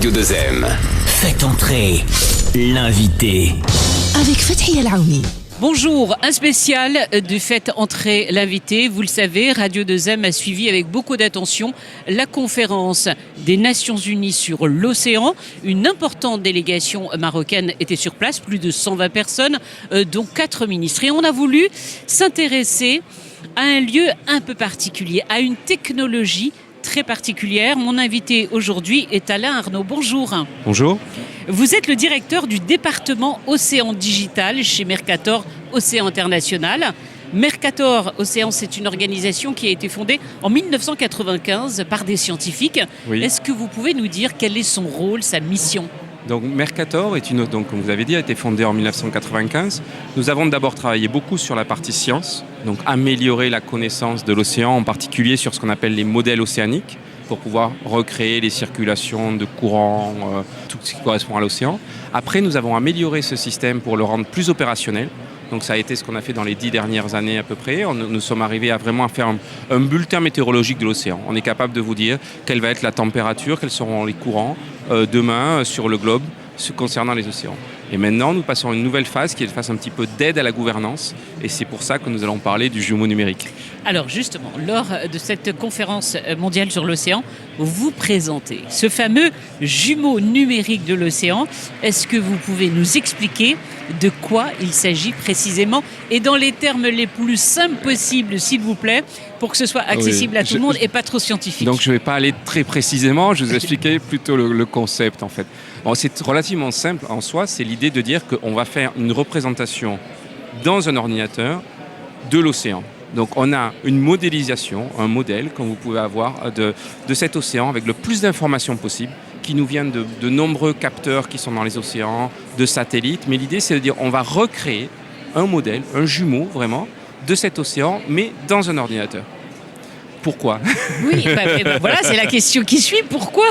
Radio 2M. Faites entrer l'invité. Avec Fathia El-Aouni. Bonjour, un spécial de Faites entrer l'invité. Vous le savez, Radio 2M a suivi avec beaucoup d'attention la conférence des Nations Unies sur l'océan. Une importante délégation marocaine était sur place, plus de 120 personnes, dont 4 ministres. Et on a voulu s'intéresser à un lieu un peu particulier, à une technologie très particulière. Mon invité aujourd'hui est Alain Arnaud. Bonjour. Bonjour. Vous êtes le directeur du département Océan Digital chez Mercator Océan International. Mercator Océan, c'est une organisation qui a été fondée en 1995 par des scientifiques. Oui. Est-ce que vous pouvez nous dire quel est son rôle, sa mission ? Donc Mercator donc, comme vous avez dit, a été fondée en 1995. Nous avons d'abord travaillé beaucoup sur la partie science, donc améliorer la connaissance de l'océan, en particulier sur ce qu'on appelle les modèles océaniques, pour pouvoir recréer les circulations de courants, tout ce qui correspond à l'océan. Après, nous avons amélioré ce système pour le rendre plus opérationnel. Donc ça a été ce qu'on a fait dans les 10 dernières années à peu près. Nous sommes arrivés à vraiment faire un bulletin météorologique de l'océan. On est capable de vous dire quelle va être la température, quels seront les courants demain sur le globe concernant les océans. Et maintenant, nous passons à une nouvelle phase qui est une phase un petit peu d'aide à la gouvernance. Et c'est pour ça que nous allons parler du jumeau numérique. Alors justement, lors de cette conférence mondiale sur l'océan, vous présentez ce fameux jumeau numérique de l'océan. Est-ce que vous pouvez nous expliquer de quoi il s'agit précisément et dans les termes les plus simples possibles, s'il vous plaît, pour que ce soit accessible à tout le monde et pas trop scientifique? Donc je ne vais pas aller très précisément, je vais vous expliquer plutôt le concept en fait. Bon, c'est relativement simple en soi, c'est l'idée de dire qu'on va faire une représentation dans un ordinateur de l'océan. Donc on a une modélisation, un modèle, comme vous pouvez avoir, de cet océan avec le plus d'informations possible, qui nous viennent de nombreux capteurs qui sont dans les océans, de satellites. Mais l'idée, c'est de dire on va recréer un modèle, un jumeau vraiment, de cet océan, mais dans un ordinateur. Pourquoi ? Oui, voilà, c'est la question qui suit. Pourquoi ?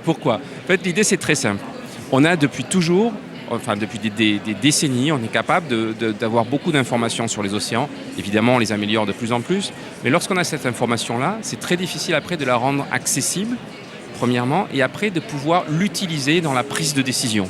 Pourquoi ? En fait, l'idée, c'est très simple. On a depuis toujours, depuis des décennies, on est capable d'avoir beaucoup d'informations sur les océans. Évidemment, on les améliore de plus en plus. Mais lorsqu'on a cette information-là, c'est très difficile après de la rendre accessible, premièrement, et après de pouvoir l'utiliser dans la prise de décision.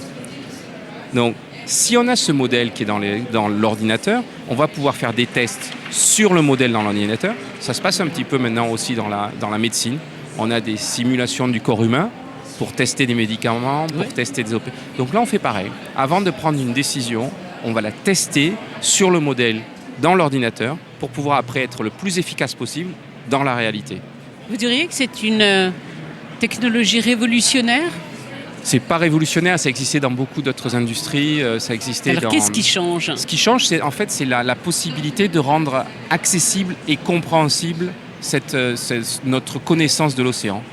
Donc, si on a ce modèle qui est dans l'ordinateur, on va pouvoir faire des tests sur le modèle dans l'ordinateur. Ça se passe un petit peu maintenant aussi dans la médecine. On a des simulations du corps humain pour tester des médicaments, pour tester des opérations. Donc là, on fait pareil. Avant de prendre une décision, on va la tester sur le modèle dans l'ordinateur pour pouvoir après être le plus efficace possible dans la réalité. Vous diriez que c'est une technologie révolutionnaire ? C'est pas révolutionnaire, ça existait dans beaucoup d'autres industries, ça existait. Alors qu'est-ce qui change ? Ce qui change, c'est la possibilité de rendre accessible et compréhensible notre connaissance de l'océan.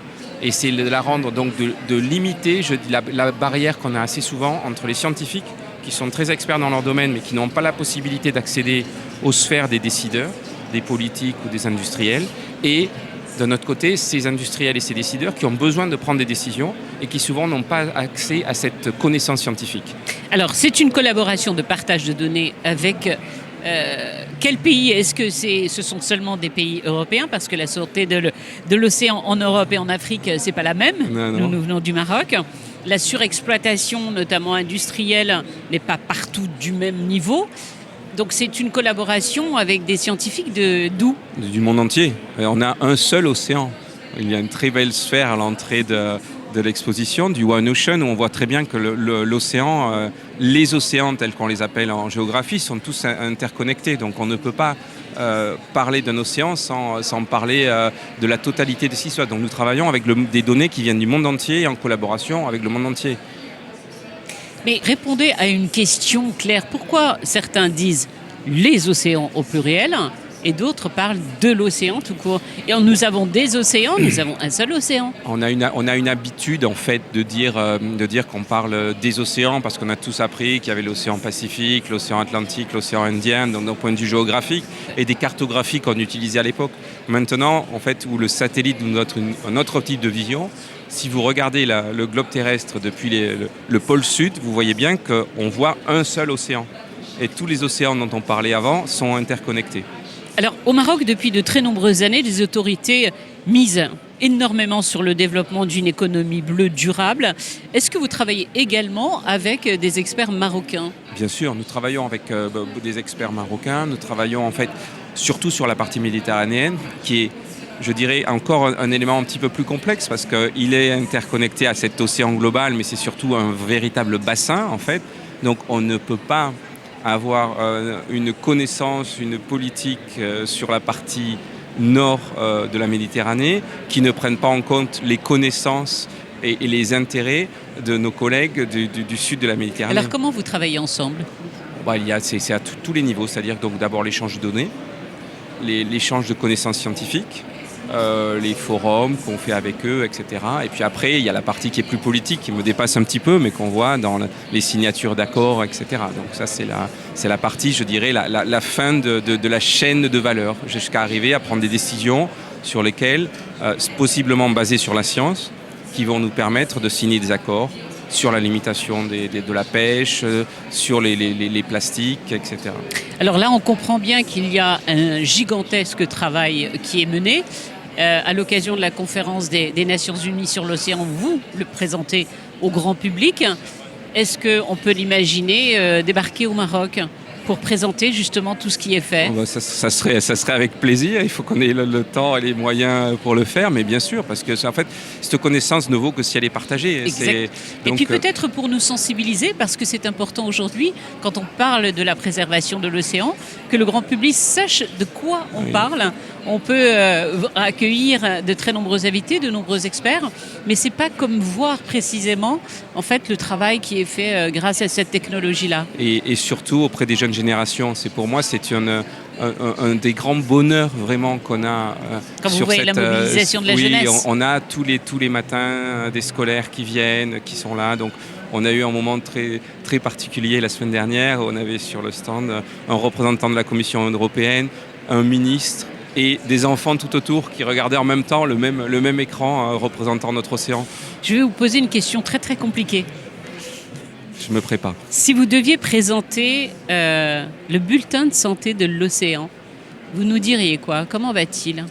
Et c'est de la rendre, donc de limiter la barrière qu'on a assez souvent entre les scientifiques, qui sont très experts dans leur domaine, mais qui n'ont pas la possibilité d'accéder aux sphères des décideurs, des politiques ou des industriels, et de notre côté, ces industriels et ces décideurs qui ont besoin de prendre des décisions et qui souvent n'ont pas accès à cette connaissance scientifique. Alors, c'est une collaboration de partage de données avec quel pays ? Est-ce que ce sont seulement des pays européens ? Parce que la sortie de l'océan en Europe et en Afrique, c'est pas la même. Non. Nous venons du Maroc. La surexploitation, notamment industrielle, n'est pas partout du même niveau. Donc c'est une collaboration avec des scientifiques d'où ? Du monde entier. On a un seul océan. Il y a une très belle sphère à l'entrée de l'exposition, du One Ocean, où on voit très bien que l'océan, les océans tels qu'on les appelle en géographie, sont tous interconnectés. Donc on ne peut pas parler d'un océan sans parler de la totalité de ce qui soit. Donc nous travaillons avec des données qui viennent du monde entier et en collaboration avec le monde entier. Mais répondez à une question claire. Pourquoi certains disent les océans au pluriel et d'autres parlent de l'océan tout court ? Et nous avons des océans, nous avons un seul océan. On a une habitude en fait de dire qu'on parle des océans parce qu'on a tous appris qu'il y avait l'océan Pacifique, l'océan Atlantique, l'océan Indien, donc d'un point de vue géographique, et des cartographies qu'on utilisait à l'époque. Maintenant, en fait, où le satellite nous donne un autre type de vision. Si vous regardez le globe terrestre depuis le pôle sud, vous voyez bien qu'on voit un seul océan. Et tous les océans dont on parlait avant sont interconnectés. Alors, au Maroc, depuis de très nombreuses années, les autorités mise énormément sur le développement d'une économie bleue durable. Est-ce que vous travaillez également avec des experts marocains ? Bien sûr, nous travaillons avec des experts marocains. Nous travaillons en fait surtout sur la partie méditerranéenne, qui est, je dirais, encore un élément un petit peu plus complexe parce qu'il est interconnecté à cet océan global, mais c'est surtout un véritable bassin en fait. Donc on ne peut pas avoir une connaissance, une politique sur la partie nord de la Méditerranée qui ne prennent pas en compte les connaissances et les intérêts de nos collègues du sud de la Méditerranée. Alors comment vous travaillez ensemble ? C'est à tous les niveaux, c'est-à-dire donc d'abord l'échange de données, l'échange de connaissances scientifiques, les forums qu'on fait avec eux, etc. Et puis après, il y a la partie qui est plus politique, qui me dépasse un petit peu, mais qu'on voit dans les signatures d'accords, etc. Donc ça, c'est la partie, je dirais, la fin de la chaîne de valeur, jusqu'à arriver à prendre des décisions sur lesquelles, possiblement basées sur la science, qui vont nous permettre de signer des accords sur la limitation de la pêche, sur les plastiques, etc. Alors là, on comprend bien qu'il y a un gigantesque travail qui est mené. À l'occasion de la conférence des Nations Unies sur l'océan, vous le présentez au grand public. Est-ce qu'on peut l'imaginer débarquer au Maroc pour présenter justement tout ce qui est fait ? Ça serait avec plaisir. Il faut qu'on ait le temps et les moyens pour le faire, mais bien sûr, parce que en fait, cette connaissance ne vaut que si elle est partagée. Exact. Et puis peut-être pour nous sensibiliser, parce que c'est important aujourd'hui, quand on parle de la préservation de l'océan, que le grand public sache de quoi on parle. On peut accueillir de très nombreux invités, de nombreux experts, mais c'est pas comme voir précisément en fait le travail qui est fait grâce à cette technologie-là. Et surtout auprès des jeunes générations. Pour moi, c'est un des grands bonheurs vraiment qu'on a quand vous voyez la mobilisation de la jeunesse. Oui, on a tous les matins des scolaires qui viennent, qui sont là. Donc, on a eu un moment très, très particulier la semaine dernière. On avait sur le stand un représentant de la Commission européenne, un ministre et des enfants tout autour qui regardaient en même temps le même écran représentant notre océan. Je vais vous poser une question très très compliquée. Je me prépare. Si vous deviez présenter le bulletin de santé de l'océan, vous nous diriez quoi ? Comment va-t-il ?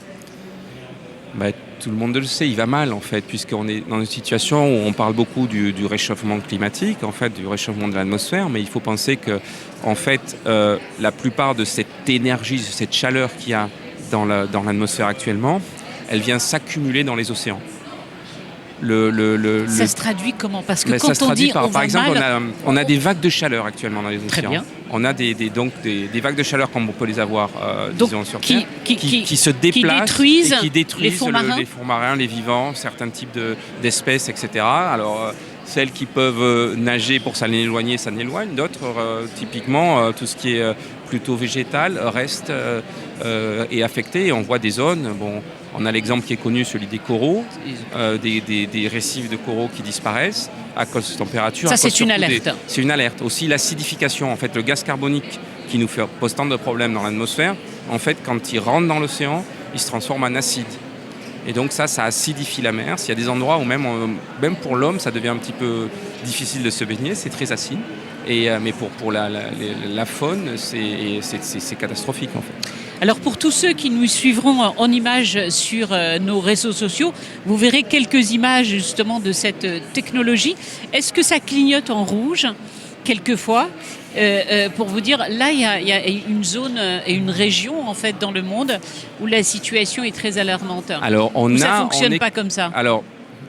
Tout le monde le sait, il va mal en fait, puisqu'on est dans une situation où on parle beaucoup du réchauffement climatique, en fait, du réchauffement de l'atmosphère, mais il faut penser que en fait, la plupart de cette énergie, de cette chaleur qu'il y a dans l'atmosphère actuellement, elle vient s'accumuler dans les océans. Ça se traduit comment ? Parce que quand on dit par exemple, on a des vagues de chaleur actuellement dans les océans. Très bien. On a des vagues de chaleur comme on peut les avoir disons, sur Terre, qui se déplacent et qui détruisent les fonds marins, les vivants, certains types d'espèces, etc. Alors, celles qui peuvent nager pour s'en éloigner, d'autres, typiquement, tout ce qui est plutôt végétal reste est affecté. Et on voit des zones, on a l'exemple qui est connu, celui des coraux, des récifs de coraux qui disparaissent à cause de température. Ça, c'est une alerte. C'est une alerte. Aussi, l'acidification, en fait, le gaz carbonique qui nous pose tant de problèmes dans l'atmosphère, en fait, quand il rentre dans l'océan, il se transforme en acide. Et donc ça acidifie la mer. S'il y a des endroits où même pour l'homme, ça devient un petit peu difficile de se baigner, c'est très acide. Mais pour la faune, c'est catastrophique en fait. Alors pour tous ceux qui nous suivront en images sur nos réseaux sociaux, vous verrez quelques images justement de cette technologie. Est-ce que ça clignote en rouge quelquefois pour vous dire, là il y a une zone et une région en fait dans le monde où la situation est très alarmante. Alors ça fonctionne pas comme ça. Alors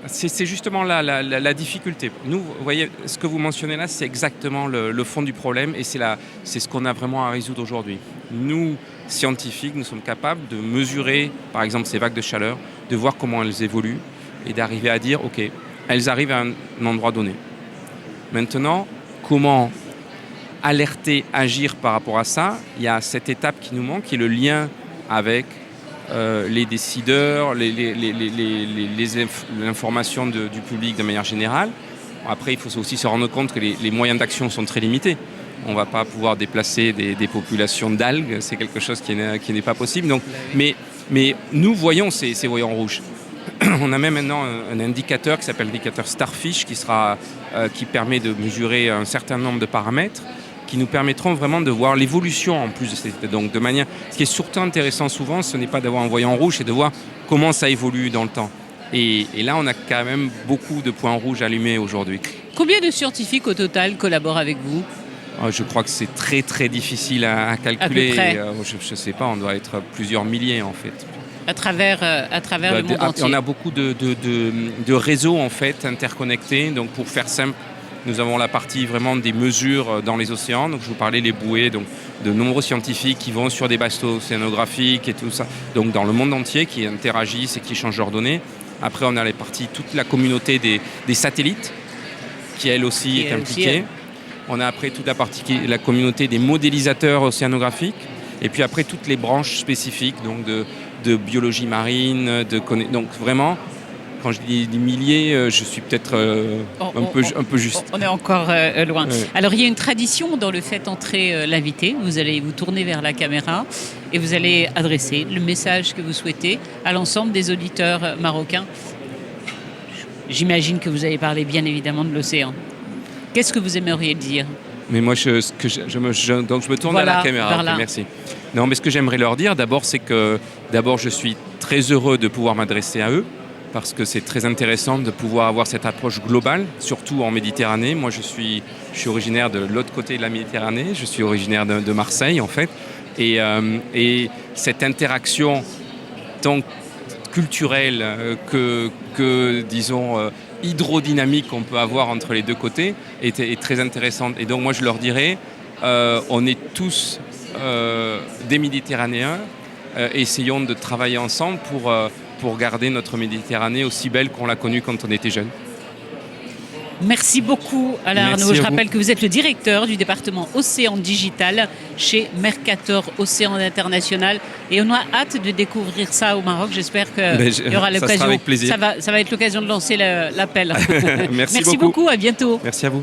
c'est justement la difficulté. Nous, vous voyez, ce que vous mentionnez là, c'est exactement le fond du problème et c'est ce qu'on a vraiment à résoudre aujourd'hui. Nous, scientifiques, nous sommes capables de mesurer, par exemple, ces vagues de chaleur, de voir comment elles évoluent et d'arriver à dire, OK, elles arrivent à un endroit donné. Maintenant, comment alerter, agir par rapport à ça ? Il y a cette étape qui nous manque, qui est le lien avec les décideurs, l'information du public de manière générale. Après, il faut aussi se rendre compte que les moyens d'action sont très limités. On ne va pas pouvoir déplacer des populations d'algues, c'est quelque chose qui n'est pas possible. Donc, mais nous voyons ces voyants rouges. On a même maintenant un indicateur qui s'appelle l'indicateur Starfish qui permet de mesurer un certain nombre de paramètres qui nous permettront vraiment de voir l'évolution en plus de cette. Donc de manière. Ce qui est surtout intéressant souvent, ce n'est pas d'avoir un voyant rouge, c'est de voir comment ça évolue dans le temps. Et là, on a quand même beaucoup de points rouges allumés aujourd'hui. Combien de scientifiques au total collaborent avec vous ? Je crois que c'est très très difficile à calculer. À peu près. Je ne sais pas, on doit être plusieurs milliers en fait. À travers le monde entier. On a beaucoup de réseaux en fait interconnectés. Donc pour faire simple, nous avons la partie vraiment des mesures dans les océans. Donc je vous parlais les bouées, donc de nombreux scientifiques qui vont sur des bateaux océanographiques et tout ça. Donc dans le monde entier qui interagissent et qui échangent leurs données. Après on a les parties, toute la communauté des satellites qui elle aussi est impliquée. On a après toute la partie, la communauté des modélisateurs océanographiques. Et puis après toutes les branches spécifiques donc de biologie marine, donc vraiment, quand je dis des milliers, je suis peut-être un peu juste. On est encore loin. Ouais. Alors il y a une tradition dans le fait entrer l'invité. Vous allez vous tourner vers la caméra et vous allez adresser le message que vous souhaitez à l'ensemble des auditeurs marocains. J'imagine que vous allez parler bien évidemment de l'océan. Qu'est-ce que vous aimeriez dire ? Mais moi, donc je me tourne voilà, à la caméra. Okay, merci. Non, mais ce que j'aimerais leur dire, d'abord, c'est que je suis très heureux de pouvoir m'adresser à eux parce que c'est très intéressant de pouvoir avoir cette approche globale, surtout en Méditerranée. Moi, je suis originaire de l'autre côté de la Méditerranée. Je suis originaire de Marseille, en fait. Et cette interaction tant culturelle que disons, hydrodynamique qu'on peut avoir entre les deux côtés est très intéressante. Et donc moi je leur dirais, on est tous des Méditerranéens, essayons de travailler ensemble pour garder notre Méditerranée aussi belle qu'on l'a connue quand on était jeune. Merci beaucoup Alain Arnaud. Je rappelle que vous êtes le directeur du département Océan Digital chez Mercator Océan International et on a hâte de découvrir ça au Maroc. J'espère qu'il y aura l'occasion. Ça sera avec plaisir. Ça va être l'occasion de lancer l'appel. Merci beaucoup. À bientôt. Merci à vous.